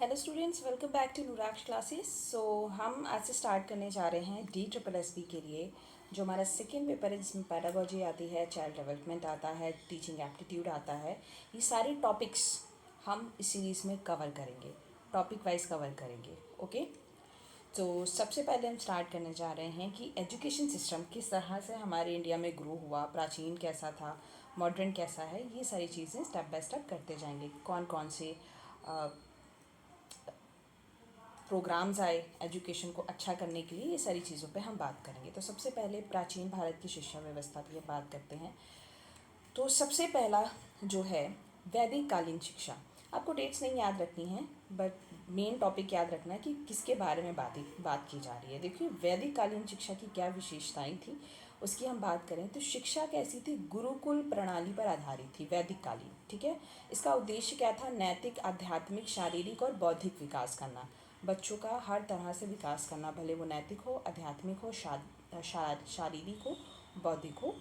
Hello students, welcome back to Nooraksh classes. So हम आज से स्टार्ट करने जा रहे हैं DSSB के लिए, जो हमारा सेकेंड पेपर है, जिसमें पैडागोजी आती है, चाइल्ड डेवलपमेंट आता है, टीचिंग एप्टीट्यूड आता है। ये सारे टॉपिक्स हम इस सीरीज़ में कवर करेंगे, टॉपिक वाइज कवर करेंगे। ओके, तो सबसे पहले हम स्टार्ट करने जा रहे हैं कि एजुकेशन सिस्टम किस तरह से हमारे इंडिया में ग्रो हुआ, प्राचीन कैसा था, मॉडर्न कैसा है। ये सारी चीज़ें स्टेप बाय स्टेप करते जाएंगे। कौन कौन से प्रोग्राम्स आए एजुकेशन को अच्छा करने के लिए, ये सारी चीज़ों पे हम बात करेंगे। तो सबसे पहले प्राचीन भारत की शिक्षा व्यवस्था की बात करते हैं। तो सबसे पहला जो है वैदिक कालीन शिक्षा। आपको डेट्स नहीं याद रखनी है, बट मेन टॉपिक याद रखना है कि किसके बारे में बात की जा रही है। देखिए, वैदिक कालीन शिक्षा की क्या विशेषताएं थी, उसकी हम बात करें तो शिक्षा कैसी थी, गुरुकुल प्रणाली पर आधारित थी वैदिक कालीन। ठीक है, इसका उद्देश्य क्या था, नैतिक, आध्यात्मिक, शारीरिक और बौद्धिक विकास करना। बच्चों का हर तरह से विकास करना, भले वो नैतिक हो, आध्यात्मिक हो, शारीरिक हो, बौद्धिक हो।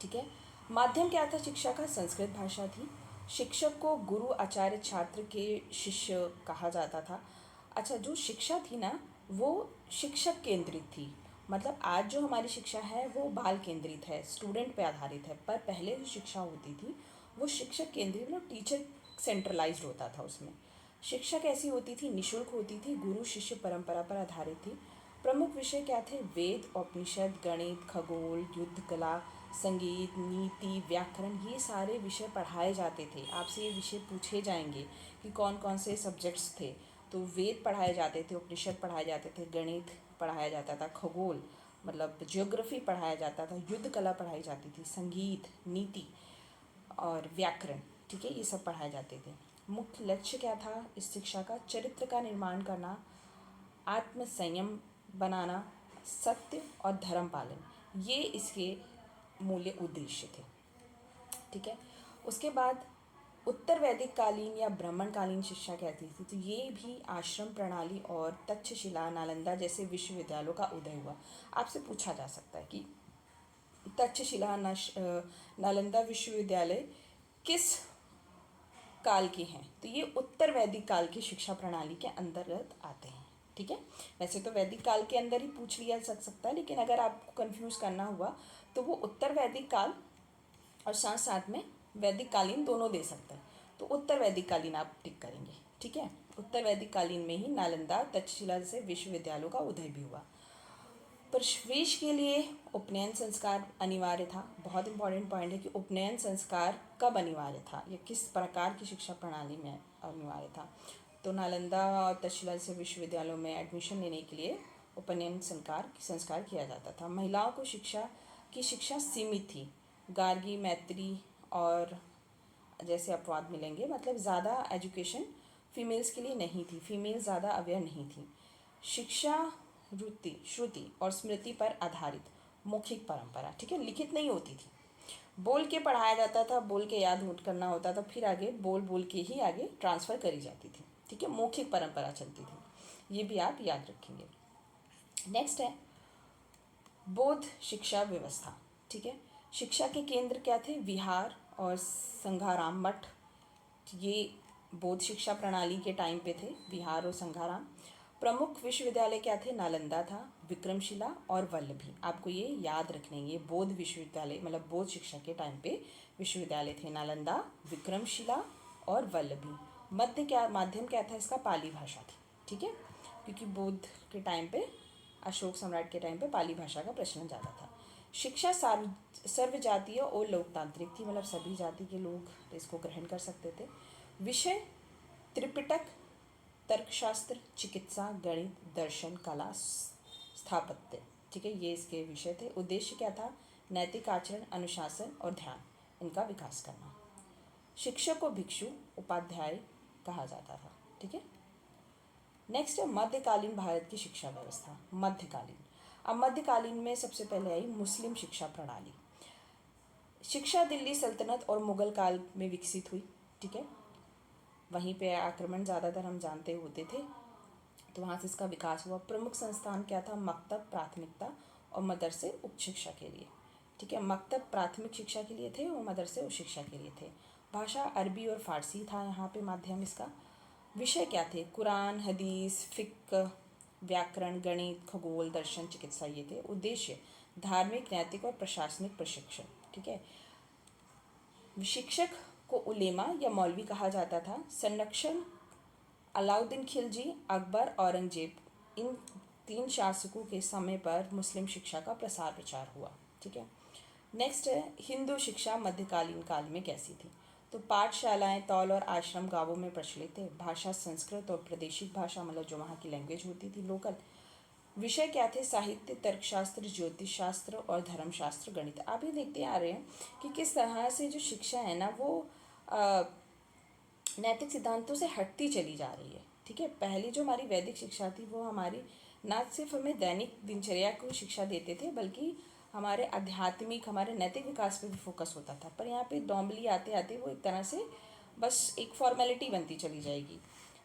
ठीक है, माध्यम क्या था शिक्षा का, संस्कृत भाषा थी। शिक्षक को गुरु, आचार्य, छात्र के शिष्य कहा जाता था। अच्छा, जो शिक्षा थी ना, वो शिक्षक केंद्रित थी। मतलब आज जो हमारी शिक्षा है वो बाल केंद्रित है, स्टूडेंट पे आधारित है, पर पहले जो शिक्षा होती थी वो शिक्षक केंद्रित, मतलब टीचर सेंट्रलाइज्ड होता था उसमें। शिक्षा कैसी होती थी, निशुल्क होती थी, गुरु शिष्य परंपरा पर आधारित थी। प्रमुख विषय क्या थे, वेद, उपनिषद, गणित, खगोल, युद्ध कला, संगीत, नीति, व्याकरण, ये सारे विषय पढ़ाए जाते थे। आपसे ये विषय पूछे जाएंगे कि कौन कौन से सब्जेक्ट्स थे। तो वेद पढ़ाए जाते थे, उपनिषद पढ़ाए जाते थे, गणित पढ़ाया जाता था, खगोल मतलब ज्योग्राफी पढ़ाया जाता था, युद्ध कला पढ़ाई जाती थी, संगीत, नीति और व्याकरण। ठीक है, ये सब पढ़ाए जाते थे। मुख्य लक्ष्य क्या था इस शिक्षा का, चरित्र का निर्माण करना, आत्म संयम बनाना, सत्य और धर्म पालन, ये इसके मूल्य उद्देश्य थे। ठीक है, उसके बाद उत्तर वैदिक कालीन या ब्राह्मण कालीन शिक्षा कहती थी। तो ये भी आश्रम प्रणाली और तक्षशिला, नालंदा जैसे विश्वविद्यालयों का उदय हुआ। आपसे पूछा जा सकता है कि तक्षशिला, नालंदा विश्वविद्यालय किस काल के हैं, तो ये उत्तर वैदिक काल की शिक्षा प्रणाली के अंतर्गत आते हैं। ठीक है, वैसे तो वैदिक काल के अंदर ही पूछ लिया जा सकता है, लेकिन अगर आपको कंफ्यूज करना हुआ तो वो उत्तर वैदिक काल और साथ साथ में वैदिक कालीन दोनों दे सकता है। तो उत्तर वैदिक कालीन आप टिक करेंगे। ठीक है, उत्तर वैदिक कालीन में ही नालंदा, तक्षशिला जैसे विश्वविद्यालयों का उदय भी हुआ। प्रवेश के लिए उपनयन संस्कार अनिवार्य था। बहुत इंपॉर्टेंट पॉइंट है कि उपनयन संस्कार कब अनिवार्य था या किस प्रकार की शिक्षा प्रणाली में अनिवार्य था। तो नालंदा और तक्षशिला जैसे विश्वविद्यालयों में एडमिशन लेने के लिए उपनयन संस्कार किया जाता था। महिलाओं को शिक्षा सीमित थी। गार्गी, मैत्री और जैसे अपवाद मिलेंगे, मतलब ज़्यादा एजुकेशन फीमेल्स के लिए नहीं थी, फीमेल ज़्यादा अवेयर नहीं थी। शिक्षा श्रुति और स्मृति पर आधारित, मौखिक परंपरा। ठीक है, लिखित नहीं होती थी, बोल के पढ़ाया जाता था, बोल के याद नोट करना होता था, फिर आगे बोल बोल के ही आगे ट्रांसफ़र करी जाती थी। ठीक है, मौखिक परंपरा चलती थी, ये भी आप याद रखेंगे। नेक्स्ट है बौद्ध शिक्षा व्यवस्था। ठीक है, शिक्षा के केंद्र क्या थे, विहार और संघाराम मठ। ये बौद्ध शिक्षा प्रणाली के टाइम पे थे, विहार और संघाराम। प्रमुख विश्वविद्यालय क्या थे, नालंदा था, विक्रमशिला और वल्लभी। आपको ये याद रखने, ये बौद्ध विश्वविद्यालय मतलब बौद्ध शिक्षा के टाइम पे विश्वविद्यालय थे, नालंदा, विक्रमशिला और वल्लभी। माध्यम क्या था इसका, पाली भाषा थी। ठीक है, क्योंकि बौद्ध के टाइम पे, अशोक सम्राट के टाइम पे पाली भाषा का प्रचलन ज़्यादा था। शिक्षा सर्वजातीय और लोकतांत्रिक थी, मतलब सभी जाति के लोग इसको ग्रहण कर सकते थे। विषय त्रिपिटक, तर्कशास्त्र, चिकित्सा, गणित, दर्शन, कला, स्थापत्य। ठीक है, ये इसके विषय थे। उद्देश्य क्या था, नैतिक आचरण, अनुशासन और ध्यान, इनका विकास करना। शिक्षक को भिक्षु, उपाध्याय कहा जाता था। ठीक है, नेक्स्ट है मध्यकालीन भारत की शिक्षा व्यवस्था। मध्यकालीन, अब मध्यकालीन में सबसे पहले आई मुस्लिम शिक्षा प्रणाली। शिक्षा दिल्ली सल्तनत और मुगल काल में विकसित हुई। ठीक है, वहीं पे आक्रमण ज़्यादातर हम जानते होते थे, तो वहाँ से इसका विकास हुआ। प्रमुख संस्थान क्या था, मकतब प्राथमिकता और मदरसे उच्च शिक्षा के लिए। ठीक है, मकतब प्राथमिक शिक्षा के लिए थे और मदरसे उच्च शिक्षा के लिए थे। भाषा अरबी और फारसी था यहाँ पे माध्यम इसका। विषय क्या थे? कुरान, हदीस, फ़िक़्ह, व्याकरण, गणित, खगोल, दर्शन, चिकित्सा, ये थे। उद्देश्य धार्मिक, नैतिक और प्रशासनिक प्रशिक्षण। ठीक है। शिक्षक को उलेमा या मौलवी कहा जाता था। संरक्षण अलाउद्दीन खिलजी, अकबर, औरंगजेब, इन 3 शासकों के समय पर मुस्लिम शिक्षा का प्रसार प्रचार हुआ। ठीक है। नेक्स्ट है हिंदू शिक्षा मध्यकालीन काल में कैसी थी? तो पाठशालाएं, तौल और आश्रम गांवों में प्रचलित थे। भाषा संस्कृत और प्रादेशिक भाषा, मतलब जो वहाँ की लैंग्वेज होती थी, लोकल। विषय क्या थे? साहित्य, तर्कशास्त्र, ज्योतिष शास्त्र और धर्मशास्त्र, गणित। आप ये देखते आ रहे हैं कि किस तरह से जो शिक्षा है ना, वो नैतिक सिद्धांतों से हटती चली जा रही है। ठीक है। पहले जो हमारी वैदिक शिक्षा थी वो हमारी ना सिर्फ हमें दैनिक दिनचर्या को शिक्षा देते थे, बल्कि हमारे आध्यात्मिक, हमारे नैतिक विकास पे भी फोकस होता था। पर यहाँ पे डोंबली आते आते वो एक तरह से बस एक फॉर्मेलिटी बनती चली जाएगी।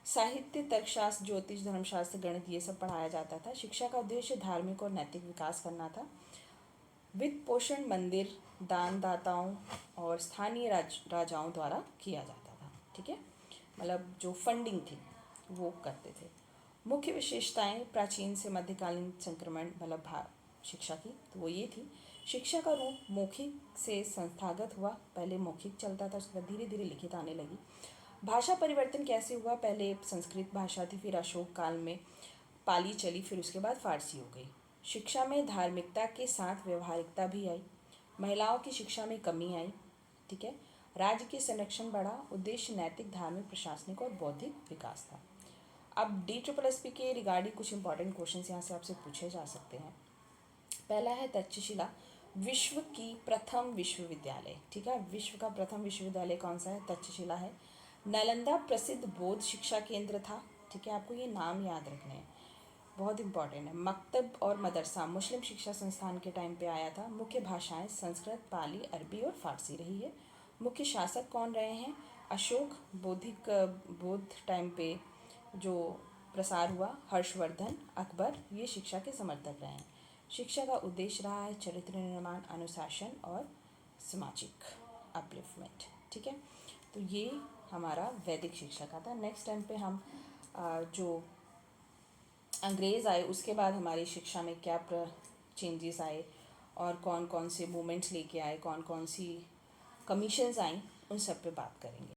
साहित्य, तर्कशास्त्र, ज्योतिष, धर्मशास्त्र, गणित, ये सब पढ़ाया जाता था। शिक्षा का उद्देश्य धार्मिक और नैतिक विकास करना था। वित्त पोषण मंदिर, दान दाताओं और स्थानीय राजाओं द्वारा किया जाता था। ठीक है। मतलब जो फंडिंग थी वो करते थे। मुख्य विशेषताएं प्राचीन से मध्यकालीन संक्रमण, मतलब शिक्षा की, तो वो ये थी। शिक्षा का रूप मौखिक से संस्थागत हुआ। पहले मौखिक चलता था, उसके बाद धीरे धीरे लिखित आने लगी। भाषा परिवर्तन कैसे हुआ? पहले संस्कृत भाषा थी, फिर अशोक काल में पाली चली, फिर उसके बाद फारसी हो गई। शिक्षा में धार्मिकता के साथ व्यवहारिकता भी आई। महिलाओं की शिक्षा में कमी आई। ठीक है। राज्य के संरक्षण बढ़ा। उद्देश्य नैतिक, धार्मिक, प्रशासनिक और बौद्धिक विकास था। अब DSSP के रिगार्डिंग कुछ इंपॉर्टेंट क्वेश्चन यहाँ से आपसे पूछे जा सकते हैं। पहला है तक्षशिला विश्व की प्रथम विश्वविद्यालय। ठीक है। विश्व का प्रथम विश्वविद्यालय कौन सा है? तक्षशिला है। नालंदा प्रसिद्ध बौद्ध शिक्षा केंद्र था। ठीक है। आपको ये नाम याद रखने हैं, बहुत इंपॉर्टेंट है। मकतब और मदरसा मुस्लिम शिक्षा संस्थान के टाइम पे आया था। मुख्य भाषाएं संस्कृत, पाली, अरबी और फारसी रही है। मुख्य शासक कौन रहे हैं? अशोक। बौद्ध टाइम पे जो प्रसार हुआ, हर्षवर्धन, अकबर, ये शिक्षा के समर्थक रहे हैं। शिक्षा का उद्देश्य रहा है चरित्र निर्माण, अनुशासन और सामाजिक अपलिफ्टमेंट। ठीक है। तो ये हमारा वैदिक शिक्षा का था। नेक्स्ट टाइम पे हम जो अंग्रेज़ आए उसके बाद हमारी शिक्षा में क्या चेंजेस आए और कौन कौन से मूवमेंट्स लेके आए, कौन कौन सी कमीशंस आई, उन सब पे बात करेंगे।